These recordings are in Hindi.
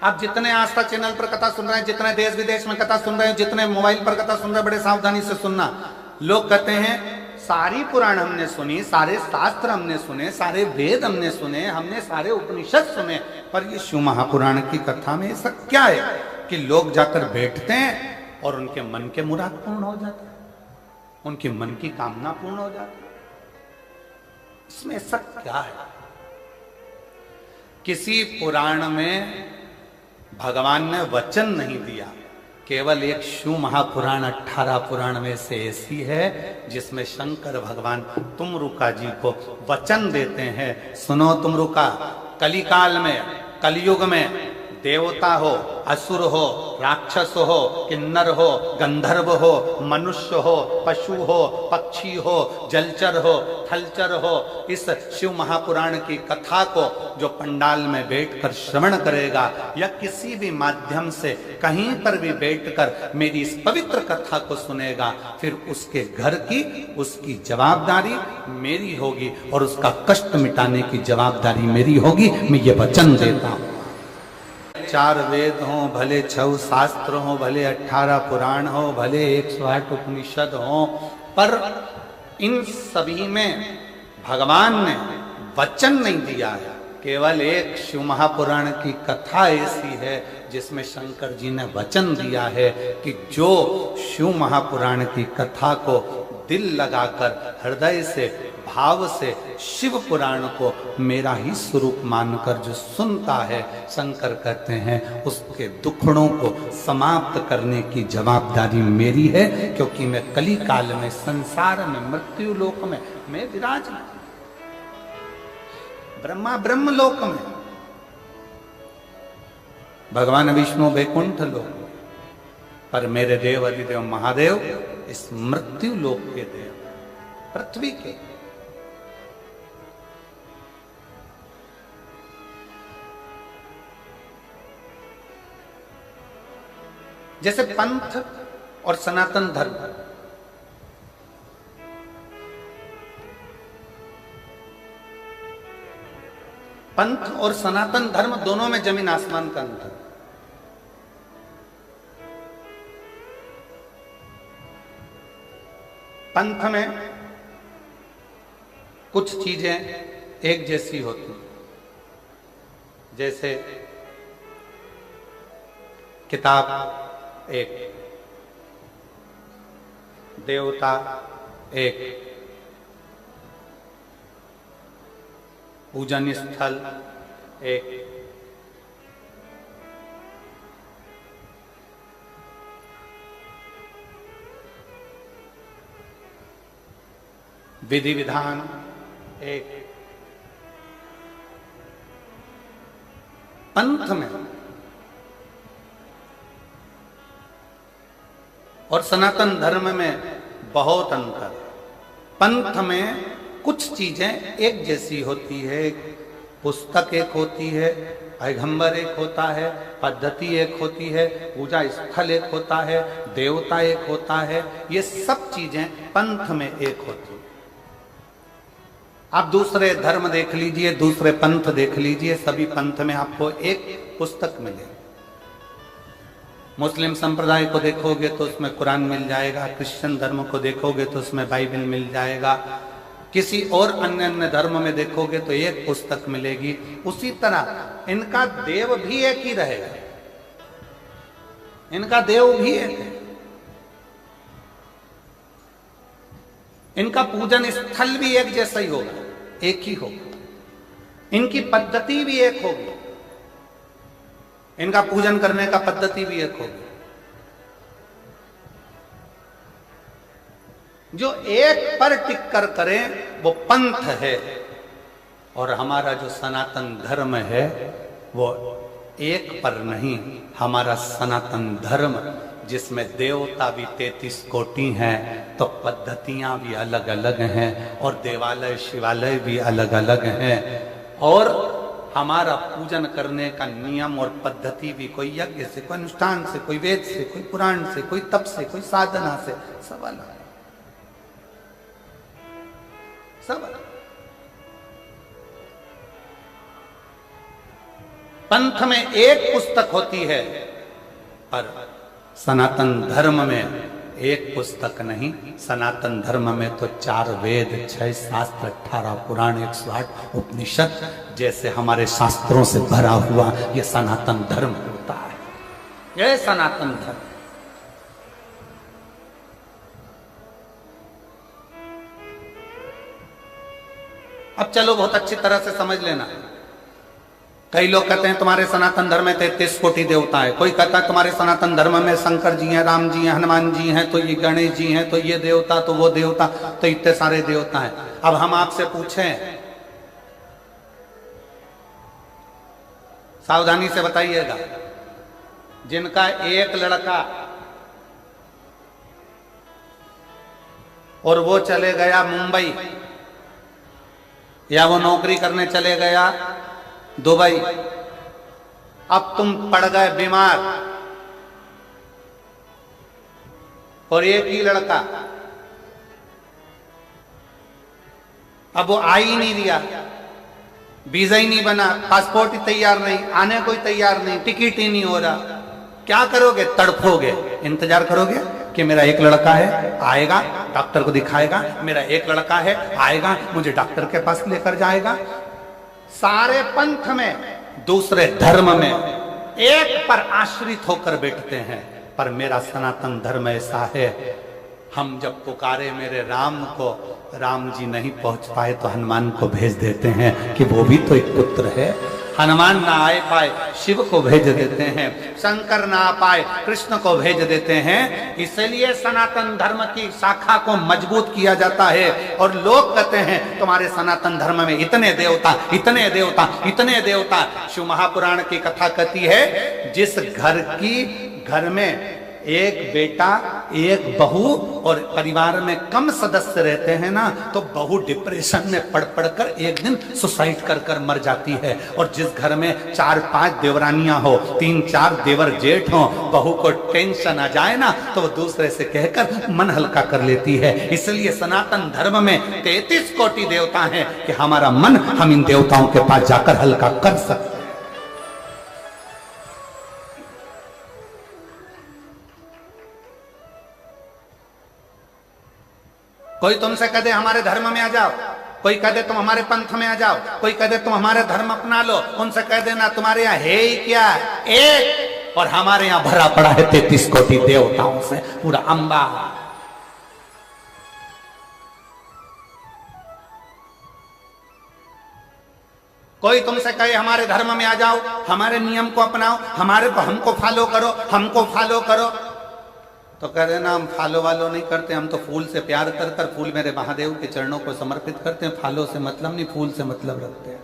आप जितने आस्था चैनल पर कथा सुन रहे हैं, जितने देश विदेश में कथा सुन रहे हैं, जितने मोबाइल पर कथा सुन रहे हैं, बड़े सावधानी से सुनना। लोग कहते हैं सारी पुराण हमने सुनी, सारे शास्त्र हमने सुने, सारे वेद हमने सुने, हमने सारे उपनिषद सुने, पर ये शिव महापुराण की कथा में ऐसा क्या है कि लोग जाकर बैठते हैं और उनके मन के मुराद पूर्ण हो जाते हैं, उनके मन की कामना पूर्ण हो जाती है। इसमें ऐसा क्या है? किसी पुराण में भगवान ने वचन नहीं दिया, केवल एक शिव महापुराण 18 पुराण में से ऐसी है जिसमें शंकर भगवान तुमरुका जी को वचन देते हैं, सुनो तुमरुका, कलिकाल में, कलयुग में देवता हो, असुर हो, राक्षस हो, किन्नर हो, गंधर्व हो, मनुष्य हो, पशु हो, पक्षी हो, जलचर हो, थलचर हो, इस शिव महापुराण की कथा को जो पंडाल में बैठकर श्रवण करेगा या किसी भी माध्यम से कहीं पर भी बैठकर मेरी इस पवित्र कथा को सुनेगा, फिर उसके घर की, उसकी जवाबदारी मेरी होगी और उसका कष्ट मिटाने की जवाबदारी मेरी होगी। मैं ये वचन देता हूं। 4 वेद हो, भले 6 शास्त्र हो, भले 18 पुराण हो, भले 108 उपनिषद हो, पर इन सभी में भगवान ने वचन नहीं दिया है। केवल एक शिव महापुराण की कथा ऐसी है जिसमें शंकर जी ने वचन दिया है कि जो शिव महापुराण की कथा को दिल लगाकर, हृदय से, भाव से शिव पुराण को मेरा ही स्वरूप मानकर जो सुनता है, शंकर कहते हैं उसके दुखड़ों को समाप्त करने की जवाबदारी मेरी है, क्योंकि मैं कली काल में, संसार में, मृत्यु लोक में मैं विराजमान, ब्रह्मा ब्रह्म लोक में, भगवान विष्णु वैकुंठ लोक, पर मेरे देव अधिदेव महादेव इस मृत्यु लोक के देव, पृथ्वी के। जैसे पंथ और सनातन धर्म, पंथ और सनातन धर्म दोनों में जमीन आसमान का अंतर। पंथ में कुछ चीजें एक जैसी होती, जैसे किताब एक, देवता एक, पूजन स्थल एक, विधि विधान एक। पंथ में और सनातन धर्म में बहुत अंतर। पंथ में कुछ चीजें एक जैसी होती है, पुस्तक एक होती है, पैगंबर एक होता है, पद्धति एक होती है, पूजा स्थल एक होता है, देवता एक होता है, ये सब चीजें पंथ में एक होती है। आप दूसरे धर्म देख लीजिए, दूसरे पंथ देख लीजिए, सभी पंथ में आपको एक पुस्तक मिलेगी। मुस्लिम संप्रदाय को देखोगे तो उसमें कुरान मिल जाएगा, क्रिश्चियन धर्म को देखोगे तो उसमें बाइबल मिल जाएगा, किसी और अन्य धर्म में देखोगे तो एक पुस्तक मिलेगी। उसी तरह इनका देव भी एक ही रहेगा, इनका देव भी एक है, इनका पूजन स्थल भी एक जैसा ही होगा, एक ही होगा, इनकी पद्धति भी एक होगी, इनका पूजन करने का पद्धति भी एक होगी। जो एक पर टिक कर करें वो पंथ है, और हमारा जो सनातन धर्म है वो एक पर नहीं, हमारा सनातन धर्म जिसमें देवता भी 33 कोटि हैं, तो पद्धतियां भी अलग अलग हैं, और देवालय शिवालय भी अलग अलग हैं, और हमारा पूजन करने का नियम और पद्धति भी कोई यज्ञ से, कोई अनुष्ठान से, कोई वेद से, कोई पुराण से, कोई तप से, कोई साधना से, सब अलग, सब अलग। पंथ में एक पुस्तक होती है, पर सनातन धर्म में एक पुस्तक नहीं। सनातन धर्म में तो 4 वेद, 6 शास्त्र, 18 पुराण, 108 उपनिषद जैसे हमारे शास्त्रों से भरा हुआ ये सनातन धर्म होता है। यह सनातन धर्म। अब चलो बहुत अच्छी तरह से समझ लेना। कई लोग कहते हैं तुम्हारे सनातन धर्म में 33 कोटि देवता है। कोई कहता है तुम्हारे सनातन धर्म में शंकर जी हैं, राम जी हैं, हनुमान जी हैं, तो ये गणेश जी हैं, तो ये देवता, तो वो देवता, तो इतने सारे देवता हैं। अब हम आपसे पूछें, सावधानी से बताइएगा, जिनका एक लड़का और वो चले गया मुंबई, या वो नौकरी करने चले गया दुबई, अब तुम पड़ गए बीमार और एक ही लड़का, अब वो आ ही नहीं रहा, वीजा ही नहीं बना, पासपोर्ट ही तैयार नहीं, आने कोई तैयार नहीं, टिकट ही नहीं हो रहा, क्या करोगे? तड़फोगे, इंतजार करोगे कि मेरा एक लड़का है, आएगा, डॉक्टर को दिखाएगा, मेरा एक लड़का है, आएगा, मुझे डॉक्टर के पास लेकर जाएगा। सारे पंथ में, दूसरे धर्म में एक पर आश्रित होकर बैठते हैं, पर मेरा सनातन धर्म ऐसा है, हम जब पुकारे मेरे राम को, राम जी नहीं पहुंच पाए तो हनुमान को भेज देते हैं कि वो भी तो एक पुत्र है। हनुमान ना आए पाए, शिव को भेज देते हैं, शंकर ना आ पाए, कृष्ण को भेज देते हैं। इसलिए सनातन धर्म की शाखा को मजबूत किया जाता है। और लोग कहते हैं तुम्हारे सनातन धर्म में इतने देवता, इतने देवता, इतने देवता। शिव महापुराण की कथा कहती है, जिस घर में एक बेटा, एक बहू और परिवार में कम सदस्य रहते हैं ना, तो बहू डिप्रेशन में पड़ पड़कर एक दिन सुसाइड कर कर मर जाती है। और जिस घर में 4-5 देवरानियां हो, 3-4 देवर जेठ हो, बहू को टेंशन आ जाए ना, तो वो दूसरे से कहकर मन हल्का कर लेती है। इसलिए सनातन धर्म में 33 कोटि देवता हैं कि हमारा मन हम इन देवताओं के पास जाकर हल्का कर सकते हैं। कोई तुमसे कह दे हमारे धर्म में आ जाओ, कोई कह दे तुम हमारे पंथ में आ जाओ, कोई कह दे तुम हमारे धर्म अपना लो, उनसे कह देना तुम्हारे यहाँ है ही क्या, एक, और हमारे यहाँ भरा पड़ा है 33 कोटि देवताओं से पूरा अंबा। कोई तुमसे कहे हमारे धर्म में आ जाओ, हमारे नियम को अपनाओ, हमको फॉलो करो, हमको फॉलो करो, तो कह देना हम फॉलो वालो नहीं करते, हम तो फूल से प्यार कर कर फूल मेरे महादेव के चरणों को समर्पित करते हैं, फॉलो से मतलब नहीं, फूल से मतलब रखते हैं।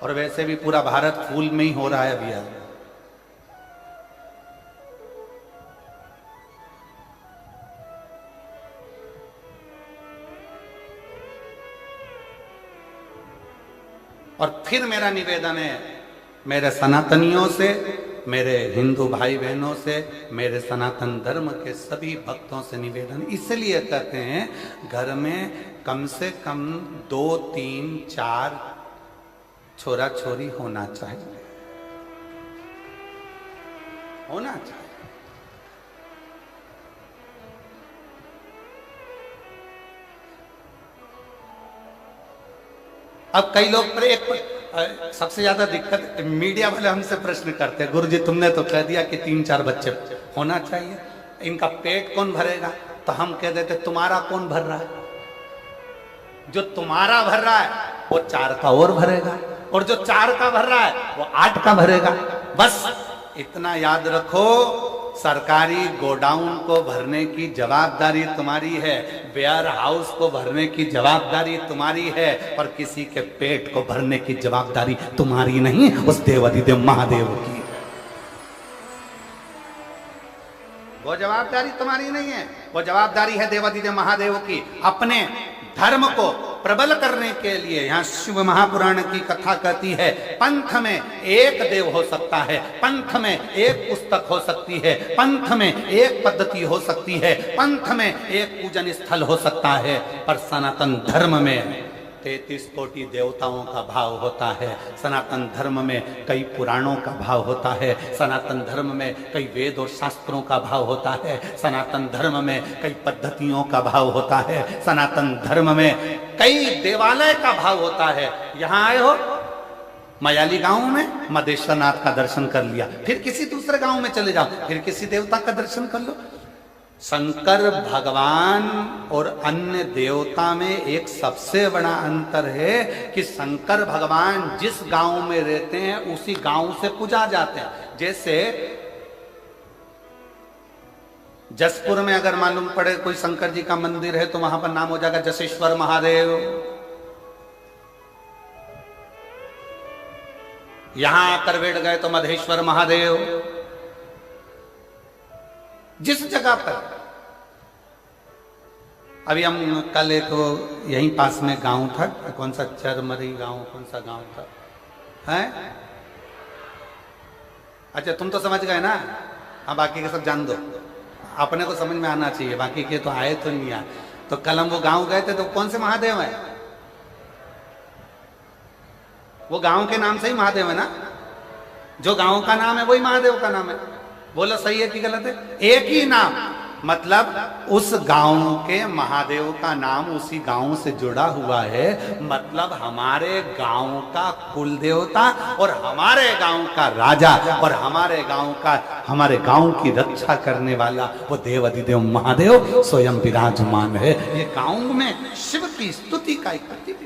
और वैसे भी पूरा भारत फूल में ही हो रहा है अभी। और फिर मेरा निवेदन है मेरे सनातनियों से, मेरे हिंदू भाई बहनों से, मेरे सनातन धर्म के सभी भक्तों से निवेदन इसलिए करते हैं, घर में कम से कम 2, 3, 4 छोरा छोरी होना चाहिए, होना चाहिए। अब कई लोग पर एक सबसे ज्यादा दिक्कत मीडिया वाले हमसे प्रश्न करते हैं, गुरुजी तुमने तो कह दिया कि 3-4 बच्चे होना चाहिए, इनका पेट कौन भरेगा? तो हम कह देते तुम्हारा कौन भर रहा है? जो तुम्हारा भर रहा है वो 4 का और भरेगा, और जो 4 का भर रहा है वो 8 का भरेगा। बस इतना याद रखो, सरकारी गोडाउन को भरने की जवाबदारी तुम्हारी है, वेयर हाउस को भरने की जवाबदारी तुम्हारी है, पर किसी के पेट को भरने की जवाबदारी तुम्हारी नहीं, उस देवाधिदेव महादेव की। वो जवाबदारी तुम्हारी नहीं है, वो जवाबदारी है देवाधिदेव महादेव की। अपने धर्म को प्रबल करने के लिए यहां शिव महापुराण की कथा कहती है, पंथ में एक देव हो सकता है, पंथ में एक पुस्तक हो सकती है, पंथ में एक पद्धति हो सकती है, पंथ में एक पूजन स्थल हो सकता है, पर सनातन धर्म में 33 कोटि देवताओं का भाव होता है, सनातन धर्म में कई पुराणों का भाव होता है, सनातन धर्म में कई वेद और शास्त्रों का भाव होता है, सनातन धर्म में कई पद्धतियों का भाव होता है, सनातन धर्म में कई देवालय का भाव होता है। यहां आए हो मयाली गांव में मदेश्वर नाथ का दर्शन कर लिया, फिर किसी दूसरे गांव में चले जाओ, फिर किसी देवता का दर्शन कर लो। शंकर भगवान और अन्य देवता में एक सबसे बड़ा अंतर है कि शंकर भगवान जिस गांव में रहते हैं उसी गांव से पूजा जाते हैं। जैसे जसपुर में अगर मालूम पड़े कोई शंकर जी का मंदिर है तो वहां पर नाम हो जाएगा जसेश्वर महादेव। यहां आकर बैठ गए तो मधेश्वर महादेव। जिस जगह पर अभी हम कल एक यहीं पास में गांव था, कौन सा चरमरी गांव, कौन सा गांव था है? अच्छा तुम तो समझ गए ना, हाँ बाकी के सब जान दो, अपने को समझ में आना चाहिए, बाकी के तो आए तो नहीं आए। तो कल हम वो गांव गए थे तो कौन से महादेव है? वो गांव के नाम से ही महादेव है ना, जो गांव का नाम है वही महादेव का नाम है। बोलो सही है कि गलत है? एक ही नाम, मतलब उस गांव के महादेव का नाम उसी गांव से जुड़ा हुआ है। मतलब हमारे गांव का कुल देवता और हमारे गांव का राजा और हमारे गांव की रक्षा करने वाला वो देव अधिदेव महादेव स्वयं विराजमान है। ये गांव में शिव की स्तुति का एक प्रतीक